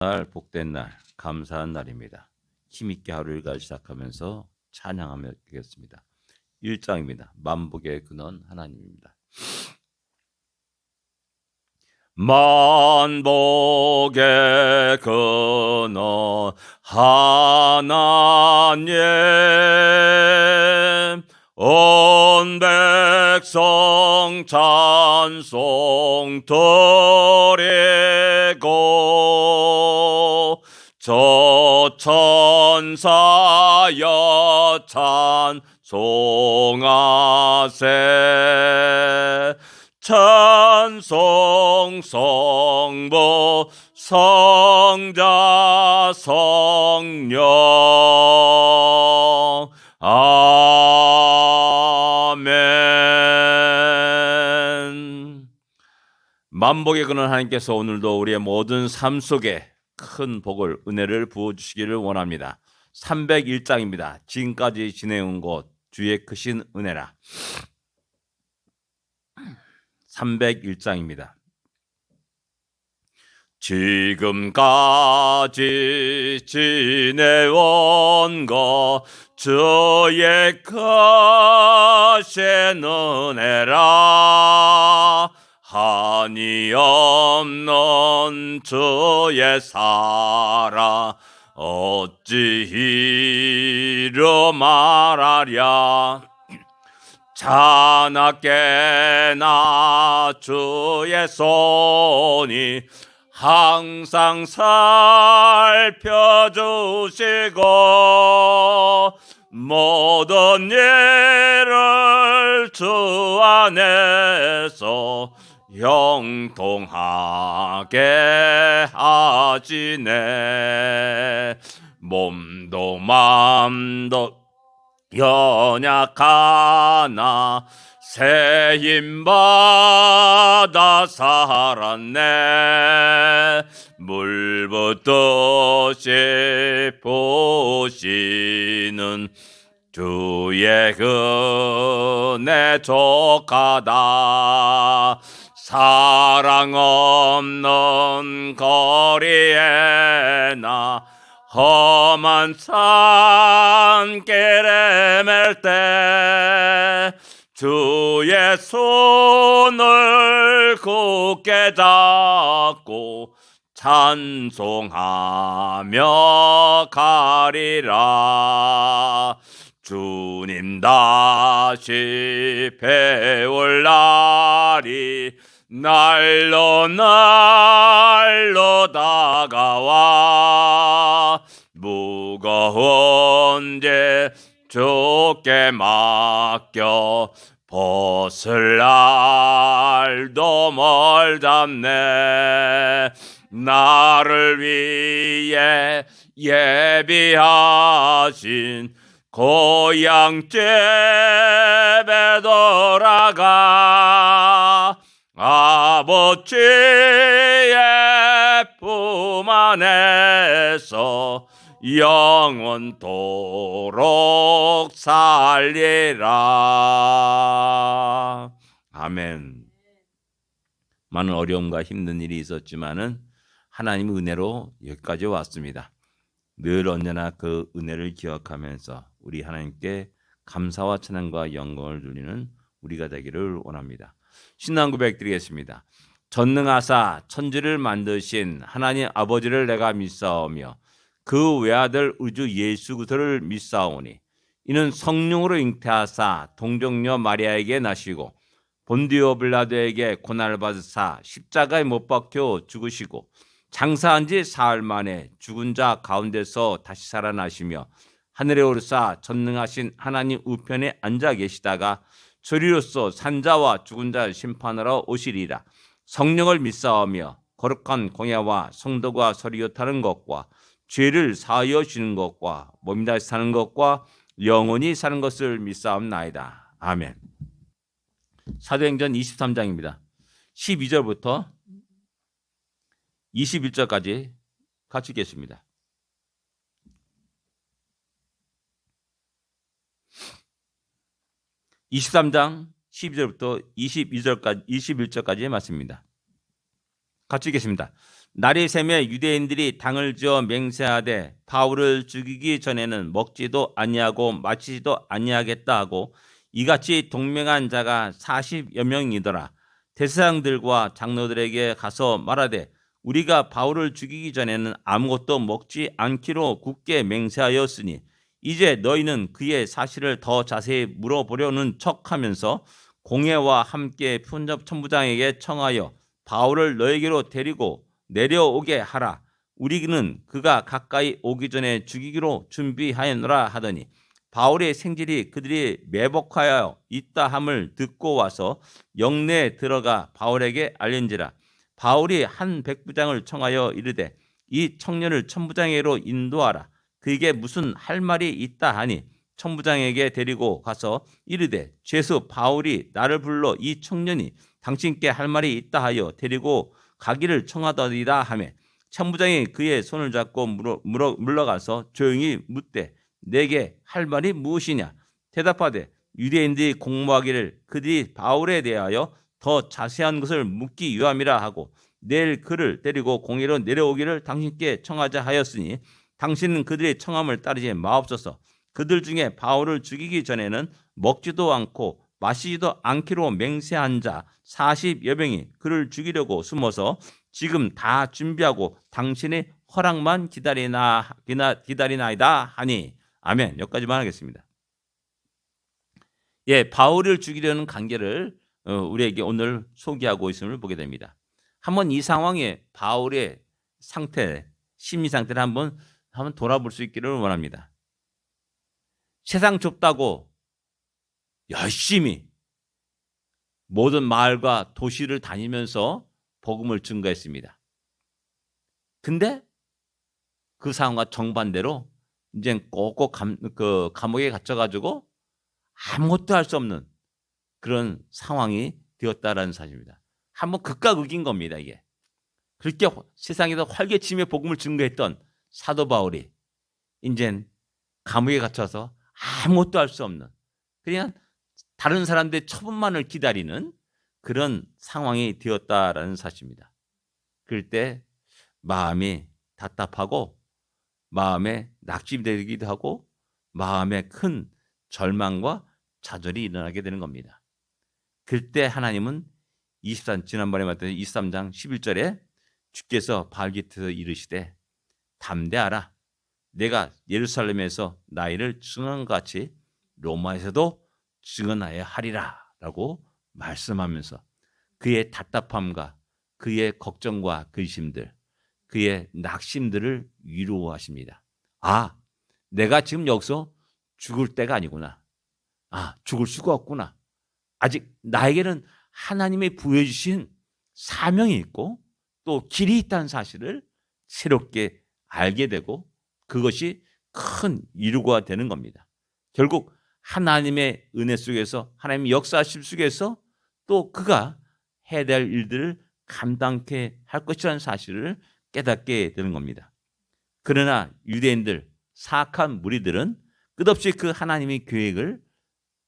날 복된 날, 감사한 날입니다. 힘있게 하루를 시작하면서 찬양하겠습니다. 1장입니다. 만복의 근원 하나님입니다. 만복의 근원 하나님, 온 백성 찬송 드리고 저 천사여 찬송하세. 찬송 성부 성자 성령 아멘. 만복의 근원 하나님께서 오늘도 우리의 모든 삶 속에 큰 복을, 은혜를 부어주시기를 원합니다. 301장입니다. 지금까지 지내온 곳 주의 크신 은혜라. 301장입니다. 지금까지 지내온 것 주의 크신 은혜라. 한이 없는 주의 사랑 어찌 이루 말하랴. 자나깨나 주의 손이 항상 살펴주시고 모든 일을 주 안에서 형통하게 하시네. 몸도 맘도 연약하나 새 힘받아 살았네. 물붓듯이 보시는 주의 은혜 족하다. 사랑 없는 거리에 나 험한 산길에 맬 때 주의 손을 굳게 잡고 찬송하며 가리라. 주님 다시 배울 날이 날로 날로 다가와 무거운 죄 주께 맡겨 벗을 날도 멀잡네. 나를 위해 예비하신 고향집에 돌아가 아버지의 품 안에서 영원토록 살리라. 아멘. 많은 어려움과 힘든 일이 있었지만은 하나님의 은혜로 여기까지 왔습니다. 늘 언제나 그 은혜를 기억하면서 우리 하나님께 감사와 찬양과 영광을 돌리는 우리가 되기를 원합니다. 신앙 고백 드리겠습니다. 전능하사 천지를 만드신 하나님 아버지를 내가 믿사오며 그 외아들 우주 예수 그리스도를 믿사오니 이는 성령으로 잉태하사 동정녀 마리아에게 나시고 본디오 빌라도에게 고난을 받으사 십자가에 못 박혀 죽으시고 장사한 지 사흘 만에 죽은 자 가운데서 다시 살아나시며 하늘에 오르사 전능하신 하나님 우편에 앉아 계시다가 저리로서 산자와 죽은 자를 심판하러 오시리라. 성령을 믿사오며 거룩한 공예와 성도가 서리교 타는 것과 죄를 사하여 주는 것과 몸이 다시 사는 것과 영원히 사는 것을 믿사옵나이다. 아멘. 사도행전 23장입니다. 12절부터 21절까지 같이 읽겠습니다. 23장 12절부터 21절까지의 말씀입니다. 같이 읽겠습니다. 날이 새매 유대인들이 당을 지어 맹세하되 바울을 죽이기 전에는 먹지도 아니하고 마시지도 아니하겠다 하고 이같이 동맹한 자가 40여 명이더라. 대제사장들과 장로들에게 가서 말하되 우리가 바울을 죽이기 전에는 아무것도 먹지 않기로 굳게 맹세하였으니 이제 너희는 그의 사실을 더 자세히 물어보려는 척하면서 공회와 함께 편집천부장에게 청하여 바울을 너에게로 데리고 내려오게 하라. 우리는 그가 가까이 오기 전에 죽이기로 준비하였노라 하더니 바울의 생질이 그들이 매복하여 있다 함을 듣고 와서 영내에 들어가 바울에게 알린지라. 바울이 한 백부장을 청하여 이르되 이 청년을 천부장에게로 인도하라. 그에게 무슨 할 말이 있다 하니 천부장에게 데리고 가서 이르되 죄수 바울이 나를 불러 이 청년이 당신께 할 말이 있다 하여 데리고 가기를 청하더이다 하며 천부장이 그의 손을 잡고 물러가서 조용히 묻되 내게 할 말이 무엇이냐. 대답하되 유대인들이 공모하기를 그들이 바울에 대하여 더 자세한 것을 묻기 위함이라 하고 내일 그를 데리고 공회로 내려오기를 당신께 청하자 하였으니 당신은 그들의 청함을 따르지 마옵소서. 그들 중에 바울을 죽이기 전에는 먹지도 않고 마시지도 않기로 맹세한 자 40여 명이 그를 죽이려고 숨어서 지금 다 준비하고 당신의 허락만 기다리나이다 하니 아멘. 여기까지만 하겠습니다. 예, 바울을 죽이려는 관계를 우리에게 오늘 소개하고 있음을 보게 됩니다. 한번 이 상황에 바울의 상태, 심리 상태를 한번 돌아볼 수 있기를 원합니다. 세상 좁다고 열심히 모든 마을과 도시를 다니면서 복음을 증거했습니다. 근데 그 상황과 정반대로 이제 꼭꼭 감옥에 갇혀가지고 아무것도 할 수 없는 그런 상황이 되었다라는 사실입니다. 한번 극과 극인 겁니다. 이게 그렇게 세상에서 활개치며 복음을 증거했던 사도 바울이 이제 감옥에 갇혀서 아무것도 할 수 없는 그냥 다른 사람들의 처분만을 기다리는 그런 상황이 되었다라는 사실입니다. 그럴 때 마음이 답답하고 마음에 낙심되기도 하고 마음에 큰 절망과 좌절이 일어나게 되는 겁니다. 그때 하나님은 지난번에 말했던 23장 11절에 주께서 바울에게서 이르시되 담대하라. 내가 예루살렘에서 나이를 증언한 것 같이 로마에서도 증언하여 하리라 라고 말씀하면서 그의 답답함과 그의 걱정과 근심들, 그의 낙심들을 위로하십니다. 아, 내가 지금 여기서 죽을 때가 아니구나. 아, 죽을 수가 없구나. 아직 나에게는 하나님이 부여해 주신 사명이 있고 또 길이 있다는 사실을 새롭게 알게 되고 그것이 큰 이루가 되는 겁니다. 결국 하나님의 은혜 속에서 하나님의 역사하심 속에서 또 그가 해야 될 일들을 감당케 할 것이라는 사실을 깨닫게 되는 겁니다. 그러나 유대인들 사악한 무리들은 끝없이 그 하나님의 계획을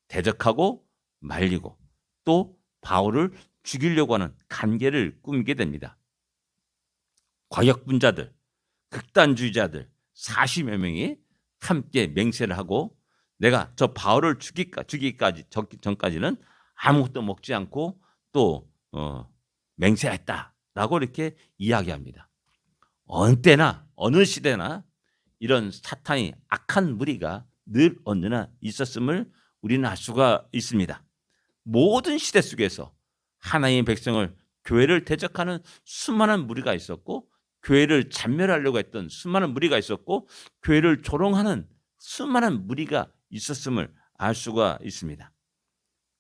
대적하고 말리고 또 바울을 죽이려고 하는 간계를 꾸미게 됩니다. 과격분자들, 극단주의자들 40여 명이 함께 맹세를 하고 내가 저 바울을 죽이기까지 전까지는 아무것도 먹지 않고 또 맹세했다라고 이렇게 이야기합니다. 어느 때나 어느 시대나 이런 사탄이 악한 무리가 늘 언제나 있었음을 우리는 알 수가 있습니다. 모든 시대 속에서 하나님의 백성을 교회를 대적하는 수많은 무리가 있었고 교회를 잔멸하려고 했던 수많은 무리가 있었고 교회를 조롱하는 수많은 무리가 있었음을 알 수가 있습니다.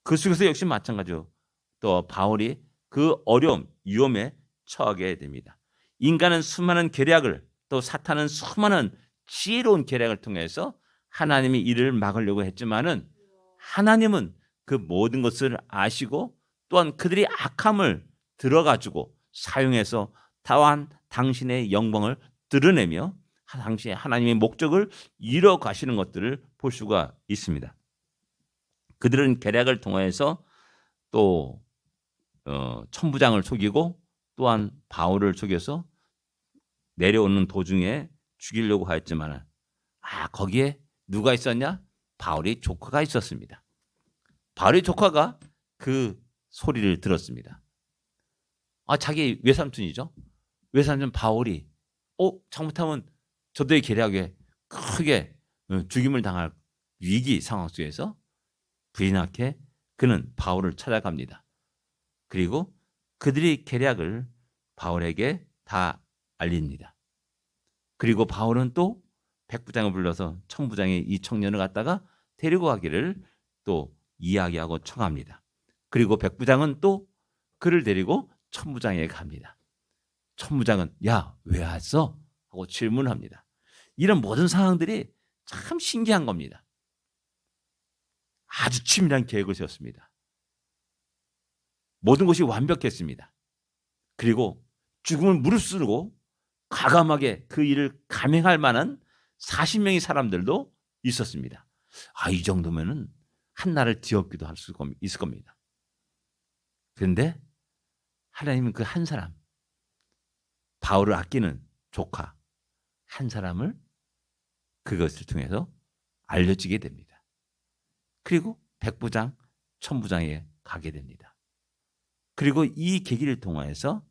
그 속에서 역시 마찬가지로 또 바울이 그 어려움, 위험에 처하게 됩니다. 인간은 수많은 계략을 또 사탄은 수많은 지혜로운 계략을 통해서 하나님의 일을 막으려고 했지만은 하나님은 그 모든 것을 아시고 또한 그들이 악함을 들어가지고 사용해서 다만 당신의 영광을 드러내며 당신의 하나님의 목적을 이뤄 가시는 것들을 볼 수가 있습니다. 그들은 계략을 통해서 또 천부장을 속이고 또한 바울을 속여서 내려오는 도중에 죽이려고 하였지만 거기에 누가 있었냐? 바울의 조카가 있었습니다. 바울의 조카가 그 소리를 들었습니다. 자기 외삼촌이죠. 외삼촌 바울이 잘못하면 저들의 계략에 크게 죽임을 당할 위기 상황 속에서 부인하게 그는 바울을 찾아갑니다. 그리고 그들의 계략을 바울에게 다 알립니다. 그리고 바울은 또 백부장을 불러서 천부장이 이 청년을 갖다가 데리고 가기를 또 이야기하고 청합니다. 그리고 백부장은 또 그를 데리고 천부장에게 갑니다. 천부장은 야, 왜 왔어? 하고 질문합니다. 이런 모든 상황들이 참 신기한 겁니다. 아주 치밀한 계획을 세웠습니다. 모든 것이 완벽했습니다. 그리고 죽음을 무릅쓰고 과감하게 그 일을 감행할 만한 40명의 사람들도 있었습니다. 이 정도면은 한 나라를 뒤엎기도 할 수 있을 겁니다. 그런데 하나님은 그 한 사람, 바울을 아끼는 조카 한 사람을 그것을 통해서 알려지게 됩니다. 그리고 백부장, 천부장에 가게 됩니다. 그리고 이 계기를 통해서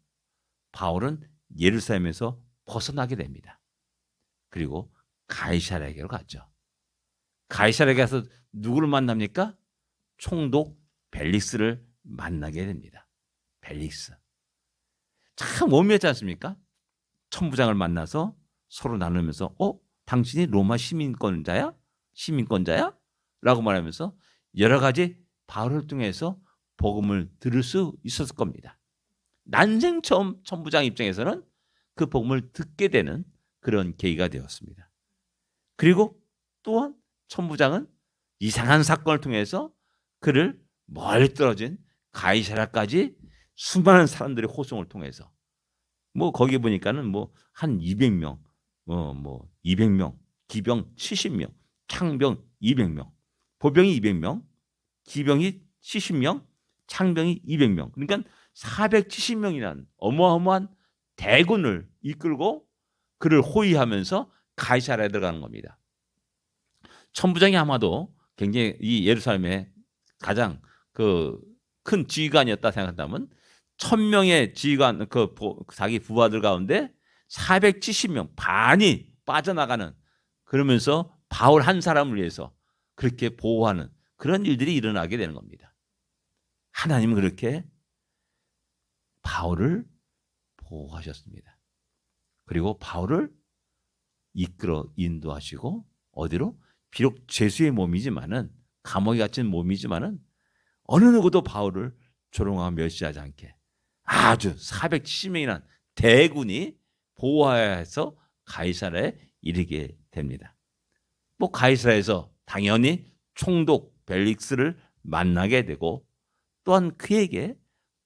바울은 예루살렘에서 벗어나게 됩니다. 그리고 가이사랴에게로 갔죠. 가이사랴에 가서 누구를 만납니까? 총독 벨릭스를 만나게 됩니다. 벨릭스. 참 오묘하지 않습니까? 천부장을 만나서 서로 나누면서 당신이 로마 시민권자야? 시민권자야? 라고 말하면서 여러 가지 바울을 통해서 복음을 들을 수 있었을 겁니다. 난생 처음 천부장 입장에서는 그 복음을 듣게 되는 그런 계기가 되었습니다. 그리고 또한 천부장은 이상한 사건을 통해서 그를 멀리 떨어진 가이사랴까지 수많은 사람들의 호송을 통해서 거기 보니까는 한 200명, 200명, 기병 70명, 창병 200명, 보병이 200명, 기병이 70명, 창병이 200명. 그러니까 470명이라는 어마어마한 대군을 이끌고 그를 호위하면서 가이사랴에 들어가는 겁니다. 천부장이 아마도 굉장히 이 예루살렘의 가장 큰 지휘관이었다 생각한다면 1000명의 지휘관 자기 부하들 가운데 470명 반이 빠져나가는 그러면서 바울 한 사람을 위해서 그렇게 보호하는 그런 일들이 일어나게 되는 겁니다. 하나님은 그렇게 바울을 보호하셨습니다. 그리고 바울을 이끌어 인도하시고 어디로? 비록 죄수의 몸이지만은 감옥에 갇힌 몸이지만은 어느 누구도 바울을 조롱하고 멸시하지 않게 아주 470명이나 대군이 보호하여서 가이사랴에 이르게 됩니다. 가이사랴에서 당연히 총독 벨릭스를 만나게 되고 또한 그에게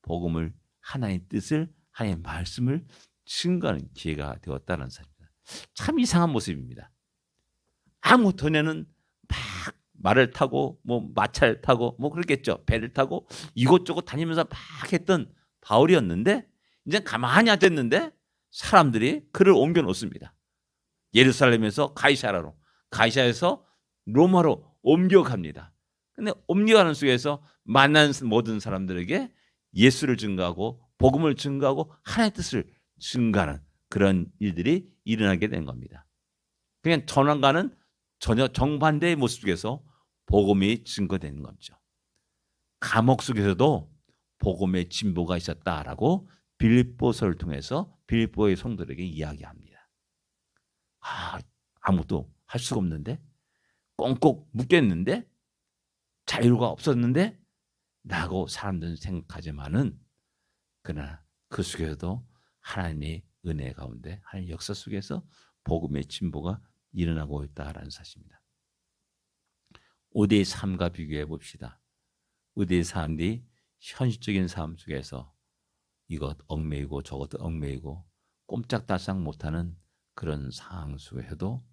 복음을 하나님의 뜻을 하나님의 말씀을 증거하는 기회가 되었다는 사실입니다. 참 이상한 모습입니다. 아무 전에는 막 말을 타고 마차를 타고 그렇겠죠. 배를 타고 이곳저곳 다니면서 막 했던 바울이었는데 이제 가만히 앉았는데 사람들이 그를 옮겨 놓습니다. 예루살렘에서 가이사랴로, 가이사랴에서 로마로 옮겨갑니다. 근데 옮겨가는 속에서 만난 모든 사람들에게 예수를 증거하고 복음을 증거하고 하나님의 뜻을 증거하는 그런 일들이 일어나게 된 겁니다. 그냥 전환과는 전혀 정반대의 모습 속에서 복음이 증거되는 거죠. 감옥 속에서도 복음의 진보가 있었다라고 빌립보서를 통해서 빌립보의 성도들에게 이야기합니다. 아무것도 할 수가 없는데 꽁꽁 묶였는데 자유가 없었는데 라고 사람들은 생각하지만은 그러나 그 속에서도 하나님의 은혜 가운데 하나님의 역사 속에서 복음의 진보가 일어나고 있다라는 사실입니다. 의대의 삶과 비교해 봅시다. 의대의 삶이 현실적인 삶 속에서 이것 얽매이고 저것 얽매이고 꼼짝달싹 못하는 그런 상황 속에서도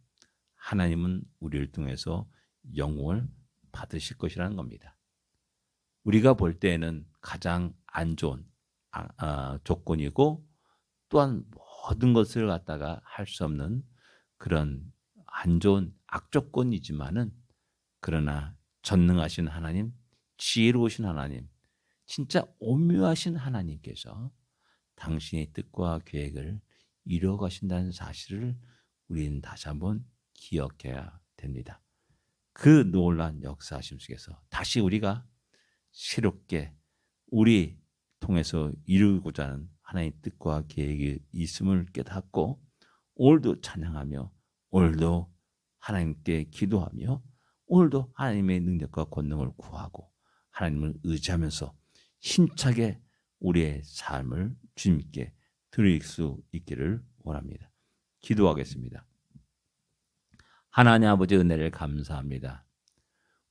하나님은 우리를 통해서 영광을 받으실 것이라는 겁니다. 우리가 볼 때에는 가장 안 좋은 조건이고 또한 모든 것을 갖다가 할 수 없는 그런 안 좋은 악조건이지만은 그러나 전능하신 하나님, 지혜로우신 하나님, 진짜 오묘하신 하나님께서 당신의 뜻과 계획을 이루어 가신다는 사실을 우리는 다시 한번 기억해야 됩니다. 그 놀라운 역사하심 속에서 다시 우리가 새롭게 우리 통해서 이루고자 하는 하나님의 뜻과 계획이 있음을 깨닫고 오늘도 찬양하며 오늘도 하나님께 기도하며 오늘도 하나님의 능력과 권능을 구하고 하나님을 의지하면서 힘차게 우리의 삶을 주님께 드릴 수 있기를 원합니다. 기도하겠습니다. 하나님 아버지 은혜를 감사합니다.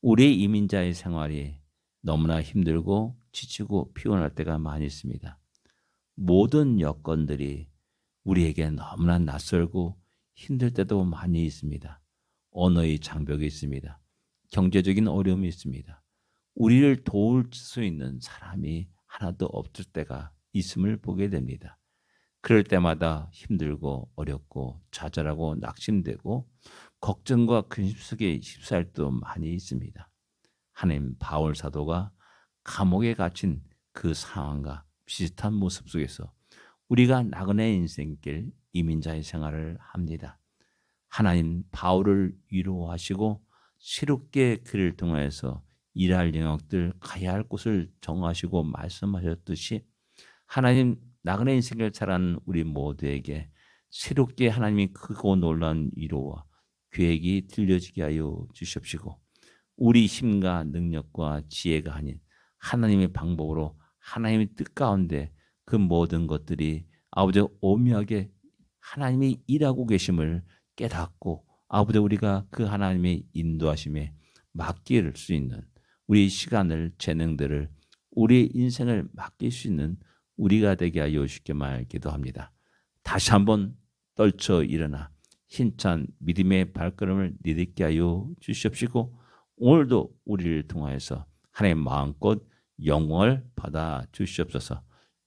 우리 이민자의 생활이 너무나 힘들고 지치고 피곤할 때가 많이 있습니다. 모든 여건들이 우리에게 너무나 낯설고 힘들 때도 많이 있습니다. 언어의 장벽이 있습니다. 경제적인 어려움이 있습니다. 우리를 도울 수 있는 사람이 하나도 없을 때가 있음을 보게 됩니다. 그럴 때마다 힘들고 어렵고 좌절하고 낙심되고 걱정과 근심 속에 휩싸일 때도 많이 있습니다. 하나님, 바울 사도가 감옥에 갇힌 그 상황과 비슷한 모습 속에서 우리가 나그네 인생길 이민자의 생활을 합니다. 하나님, 바울을 위로하시고 새롭게 그를 통해서 일할 영역들, 가야 할 곳을 정하시고 말씀하셨듯이 하나님, 나그네 인생을 살아가는 우리 모두에게 새롭게 하나님이 크고 놀라운 위로와 계획이 들려지게 하여 주십시고 우리 힘과 능력과 지혜가 아닌 하나님의 방법으로 하나님의 뜻 가운데 그 모든 것들이 아버지 오묘하게 하나님이 일하고 계심을 깨닫고 아버지 우리가 그 하나님의 인도하심에 맡길 수 있는 우리 시간을 재능들을 우리 인생을 맡길 수 있는 우리가 되게 하여 주시기를 기도합니다. 다시 한번 떨쳐 일어나 힘찬 믿음의 발걸음을 내딛게 하여 주시옵시고 오늘도 우리를 통하여서 하나님 마음껏 영광을 받아 주시옵소서.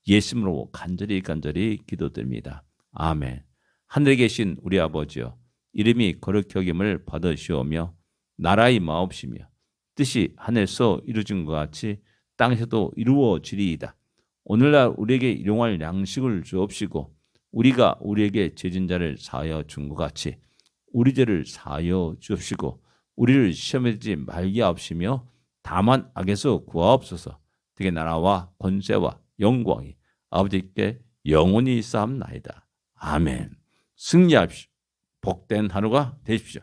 예수님으로 간절히 기도드립니다. 아멘. 하늘에 계신 우리 아버지여, 이름이 거룩히 여김을 받으시오며 나라의 마옵시며 뜻이 하늘에서 이루어진 것 같이 땅에서도 이루어지리이다. 오늘날 우리에게 일용할 양식을 주옵시고 우리가 우리에게 죄진 자를 사하여 준 것 같이 우리 죄를 사하여 주옵시고 우리를 시험에 들지 말게 하옵시며 다만 악에서 구하옵소서. 되게 나라와 권세와 영광이 아버지께 영원히 있사옵나이다. 아멘. 승리하십시오. 복된 하루가 되십시오.